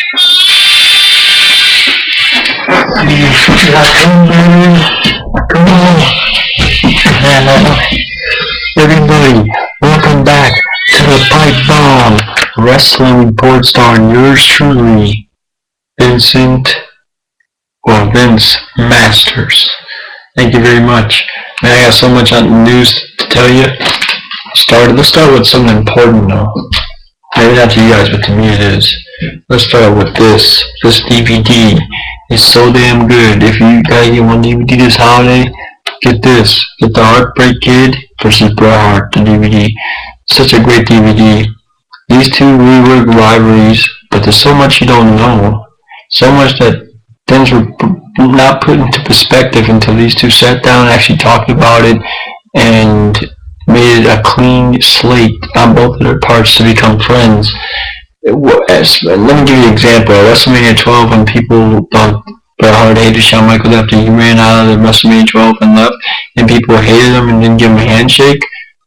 Come on. Everybody, welcome back to the Pipe Bomb Wrestling Report starring yours truly, Vince Masters. Thank you very much. Man, I got so much news to tell you. Let's start with something important though. Maybe not to you guys, but to me it is. Let's start with this. This DVD is so damn good. If you gotta get one DVD this holiday, get this. Get the Heartbreak Kid versus Bret Hart, the DVD. Such a great DVD. These two really were rivalries, but there's so much you don't know. So much that things were not put into perspective until these two sat down and actually talked about it and made it a clean slate on both of their parts to become friends. Let me give you an example. At WrestleMania 12, when people thought Bret Hart hated Shawn Michaels after he ran out of the WrestleMania 12 and left, and people hated him and didn't give him a handshake,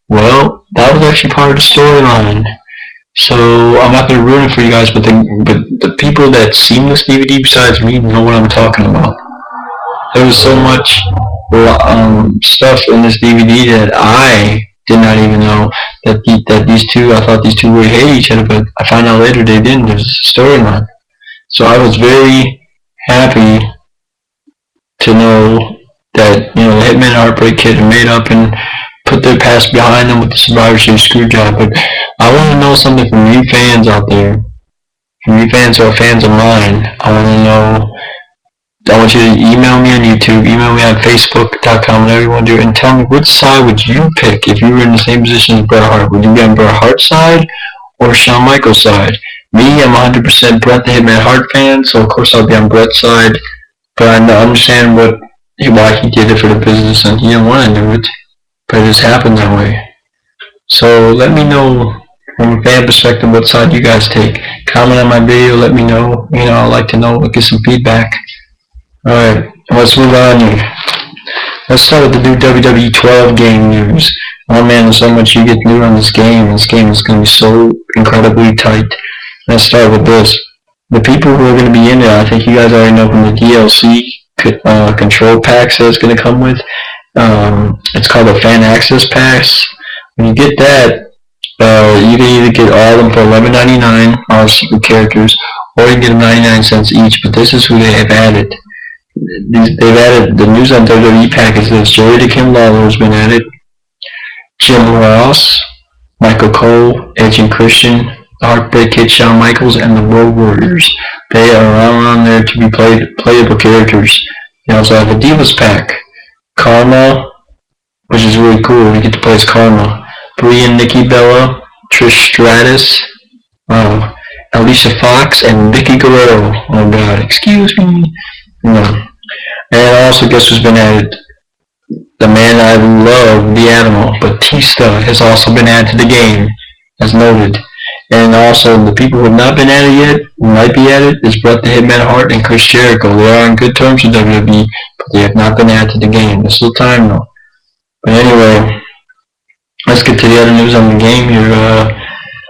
well, that was actually part of the storyline. So I'm not going to ruin it for you guys, but the people that seen this DVD besides me know what I'm talking about. There was so much stuff in this DVD that I did not even know that these two. I thought these two would hate each other, but I found out later they didn't. There's a storyline. So I was very happy to know that the Hitman and Heartbreak Kid had made up and put their past behind them with the Survivor Series screw job. But I want to know something from you fans out there, from you fans who are fans of mine. I want you to email me on YouTube, email me on Facebook.com, whatever you want to do, and tell me which side would you pick if you were in the same position as Bret Hart. Would you be on Bret Hart's side or Shawn Michaels' side? Me, I'm 100% Bret the Hitman Hart fan, so of course I'll be on Bret's side. But I understand why he did it for the business, and he didn't want to do it, but it just happened that way. So let me know from a fan perspective what side you guys take. Comment on my video, let me know. I'd like to know, get some feedback. Alright, let's move on here. Let's start with the new WWE 12 game news. Oh man, there's so much you get to do on this game. This game is going to be so incredibly tight. Let's start with this. The people who are going to be in it, I think you guys already know from the DLC control packs that it's going to come with. It's called a Fan Access Pass. When you get that, you can either get all of them for $11.99, all the secret characters, or you can get them 99 cents each, but this is who they have added. They've added the news on WWE package. There's Jerry the King Lawler has been added, Jim Ross, Michael Cole, Edge and Christian, the Heartbreak Kid, Shawn Michaels, and the Road Warriors. They are all on there to be playable characters. You also have a Divas pack, Karma, which is really cool. You get to play as Karma, Brie and Nikki Bella, Trish Stratus, Alicia Fox, and Vicky Guerrero. Oh God, excuse me. And also, guess who's been added? The man I love, the Animal, Batista, has also been added to the game, as noted. And also, the people who have not been added yet, who might be added, is Bret the Hitman Hart and Chris Jericho. They are on good terms with WWE, but they have not been added to the game. There's still time though. But anyway, let's get to the other news on the game here.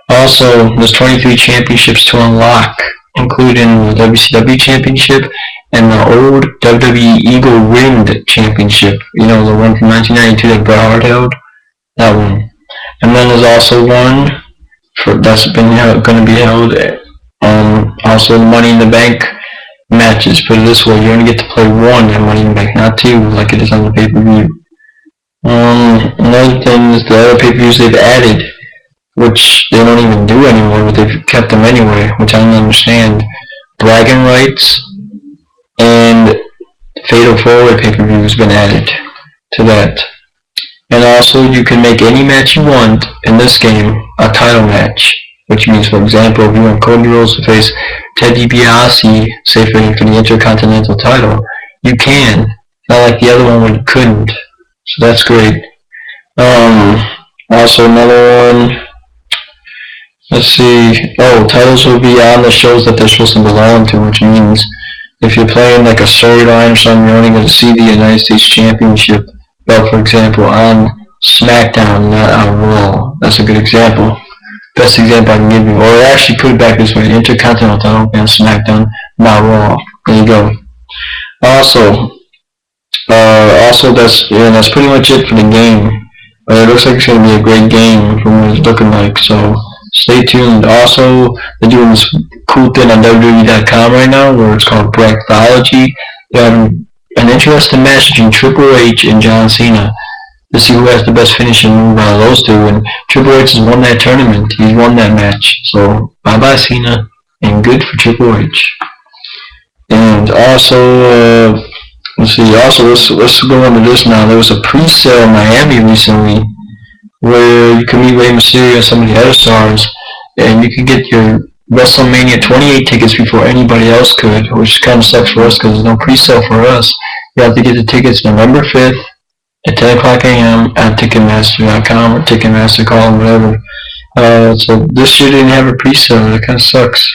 Also, there's 23 championships to unlock, including the WCW Championship and the old WWE Eagle Ringed Championship. The one from 1992 that Bret Hart held. That one. And then there's also one that's been going to be held. Also, the Money in the Bank matches. Put it this way, you only get to play one at Money in the Bank, not two, like it is on the pay-per-view. Another thing is the other pay-per-views they've added, which they don't even do anymore, but they've kept them anyway, which I don't understand. Bragging Rights and Fatal 4-Way pay-per-view has been added to that. And also, you can make any match you want in this game a title match, which means, for example, if you want Cody Rhodes to face Ted DiBiase, say for the Intercontinental title, you can. Not like the other one when you couldn't. So that's great. Also, another one. Let's see. Titles will be on the shows that they're supposed to belong to, which means if you're playing like a storyline or something, you're only going to see the United States Championship belt, for example, on SmackDown, not on Raw. That's a good example. Best example I can give you. Or actually put it back this way. Intercontinental title and SmackDown, not Raw. There you go. Also that's pretty much it for the game. It looks like it's going to be a great game from what it's looking like. So stay tuned. Also, they're doing this cool thing on www.com right now where it's called Brexology. They have an interesting match between Triple H and John Cena to see who has the best finishing move out of those two. And Triple H has won that tournament. He's won that match. So bye-bye Cena, and good for Triple H. And also, let's go on to this now. There was a pre-sale in Miami recently where you can meet Rey Mysterio and some of the other stars, and you can get your WrestleMania 28 tickets before anybody else could, which kind of sucks for us because there's no pre-sale for us. You have to get the tickets November 5th at 10 o'clock a.m. at Ticketmaster.com or Ticketmaster call, whatever. So this year didn't have a pre-sale. That kind of sucks.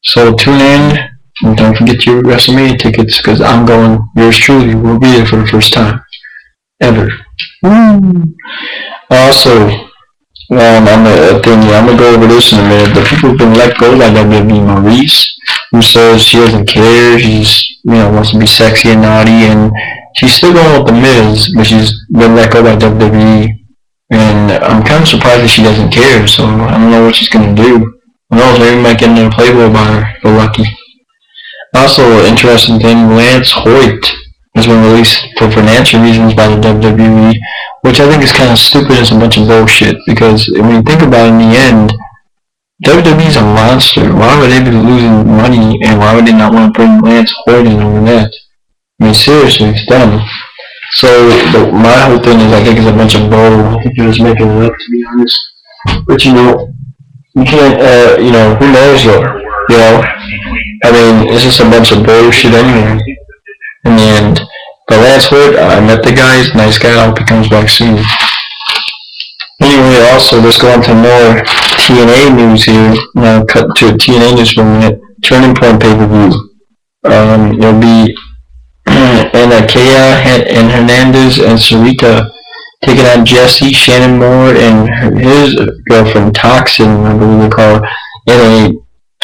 So tune in. And don't forget your WrestleMania tickets, because I'm going. Yours truly will be there for the first time ever. Woo! Also, on the thing, I'm gonna go over this in a minute. The people who've been let go by WWE, Maurice, who says she doesn't care. She's wants to be sexy and naughty, and she's still going with the Miz, but she's been let go by WWE. And I'm kind of surprised that she doesn't care. So I don't know what she's gonna do. Who knows? Maybe we might get another Playboy by her. If we're lucky. Also, interesting thing, Lance Hoyt has been released for financial reasons by the WWE, which I think is kind of stupid as a bunch of bullshit, because when you think about it in the end, WWE is a monster. Why would they be losing money, and why would they not want to bring Lance Hoyt in over that? I mean, seriously, it's dumb. So, my whole thing is I think it's a bunch of bull. I think they're just making it up, to be honest. But you can't, who knows, I mean, it's just a bunch of bullshit anyway. In the end. But Lance Hoyt, I met the guy, he's a nice guy, I hope he comes back soon. Anyway, also, let's go on to more TNA news here. Now, cut to TNA news for a minute. Turning Point pay-per-view. It'll be Anna Kea and Hernandez and Sarita taking on Jesse, Shannon Moore, and his girlfriend, Toxin, I believe they call her, in a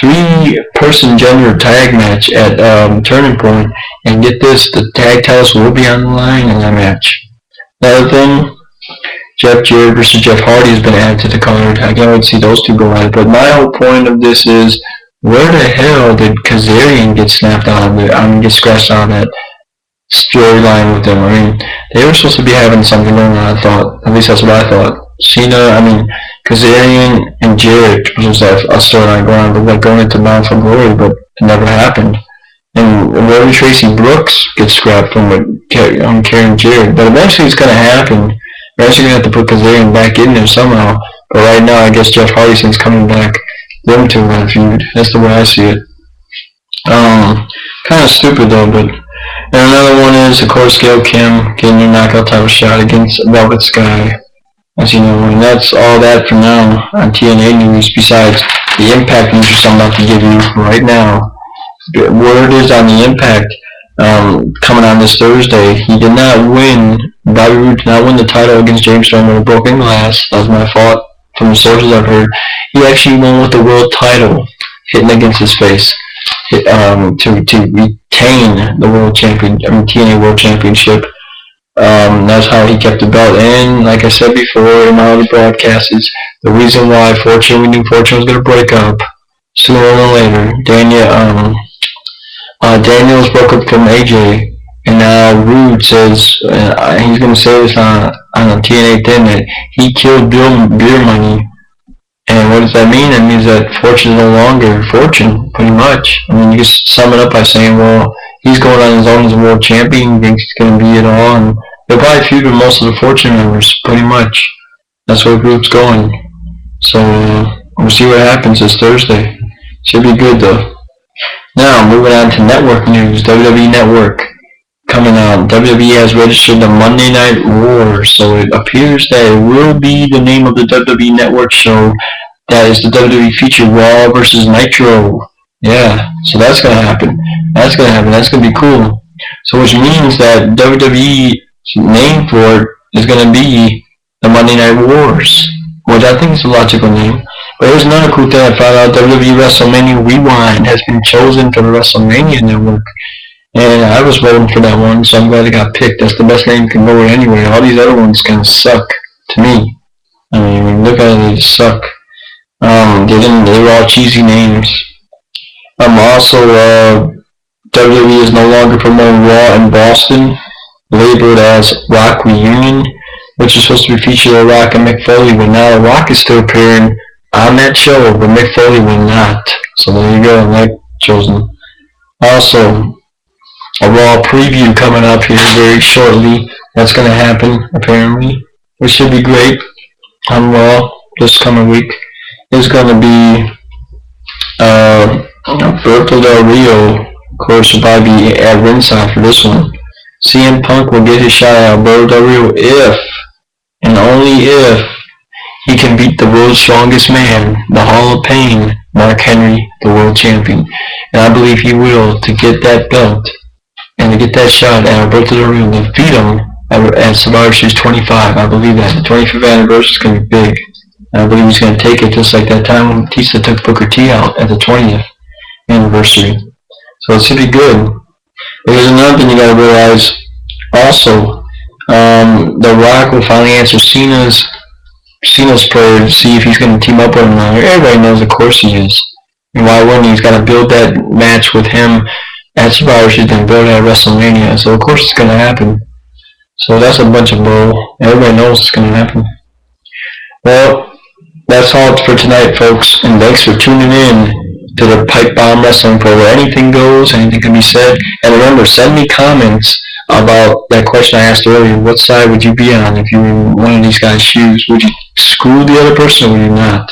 3-person gender tag match at Turning Point, and get this, the tag titles will be on the line in that match. Another thing, Jeff Jarrett versus Jeff Hardy has been added to the card. I can't wait to see those two go at it. But my whole point of this is, where the hell did Kazarian get snapped out of it? Get scratched out of that storyline with them? I mean, they were supposed to be having something going on, I thought. At least that's what I thought. Kazarian and Jarrett was a storyline going on, but going into Bound for Glory, but it never happened. And Rory Tracy Brooks gets scrapped from Karen Jarrett, but eventually it's going to happen. We're actually going to have to put Kazarian back in there somehow. But right now, I guess Jeff Hardy's coming back. Them two are going to feud. That's the way I see it. Kind of stupid though, but. And another one is, of course, Gail Kim getting her knockout title shot against Velvet Sky. As you know, and that's all that for now on TNA news, besides the Impact news I'm about to give you right now. Word is on the Impact coming on this Thursday. He did not win. Bobby Roode did not win the title against James Storm with a broken glass. That was my fault from the sources I've heard. He actually won with the world title hitting against his face to retain the world TNA World Championship. That's how he kept the belt. And like I said before in my other broadcasts, is the reason why we knew Fortune was going to break up sooner or later. Daniels broke up from AJ, and now Rude says he's going to say this on a TNA thing that he killed Beer Money. And what does that mean? It means that Fortune is no longer Fortune, pretty much. I mean, you can sum it up by saying, well, he's going on his own as a world champion, he thinks he's going to be it all, and they'll probably feud with most of the Fortune members, pretty much. That's where the group's going. So, we'll see what happens this Thursday. Should be good, though. Now, moving on to network news, WWE Network. Coming out, WWE has registered the Monday Night War, so it appears that it will be the name of the WWE Network show. That is the WWE feature Raw versus Nitro. Yeah, so that's going to happen. That's going to be cool. So which means that WWE's name for it is going to be the Monday Night Wars, which I think is a logical name. But here's another cool thing I found out. WWE WrestleMania Rewind has been chosen for the WrestleMania Network. And I was voting for that one, so I'm glad it got picked. That's the best name you can vote anyway. All these other ones kind of suck to me. I mean, when you look at it, they just suck. They were all cheesy names. Also, WWE is no longer promoting Raw in Boston, labeled as Rock Reunion, which is supposed to be featuring Rock and Mick Foley, but now Rock is still appearing on that show, but Mick Foley will not. So there you go, that chosen. Also, a Raw preview coming up here very shortly. That's going to happen, apparently, which should be great on Raw this coming week. It's going to be Alberto Del Rio, of course, will probably be at ringside for this one. CM Punk will get his shot at Alberto Del Rio if, and only if, he can beat the world's strongest man, the Hall of Pain, Mark Henry, the world champion. And I believe he will, to get that belt and to get that shot at Alberto Del Rio, to defeat him at Survivor Series 25. I believe that. The 25th anniversary is going to be big. And I believe he's going to take it just like that time when Batista took Booker T out at the 20th anniversary. So it should be good. There's another thing you got to realize. Also, The Rock will finally answer Cena's prayer to see if he's going to team up with him now. Everybody knows, of course, he is. And why wouldn't he? He's got to build that match with him at Survivor Series and build it at WrestleMania. So, of course, it's going to happen. So, that's a bunch of bull. Everybody knows it's going to happen. Well, that's all for tonight, folks. And thanks for tuning in to the Pipe Bomb Wrestling Pro, where anything goes, anything can be said. And remember, send me comments about that question I asked earlier. What side would you be on if you were in one of these guys' shoes? Would you screw the other person or would you not?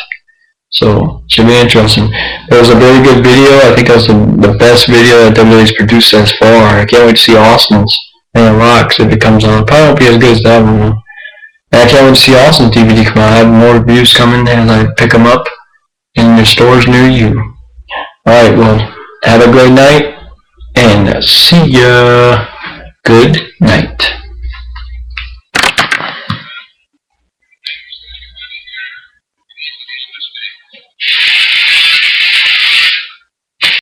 So, it should be interesting. It was a very good video. I think it was the best video that WWE's produced as far. I can't wait to see Austin's and Rock's if it comes on. It probably won't be as good as that one. And I can't wait to see Austin's DVD come out. I have more reviews coming as I pick them up in the stores near you. Alright, well, have a great night, and see ya. Good night.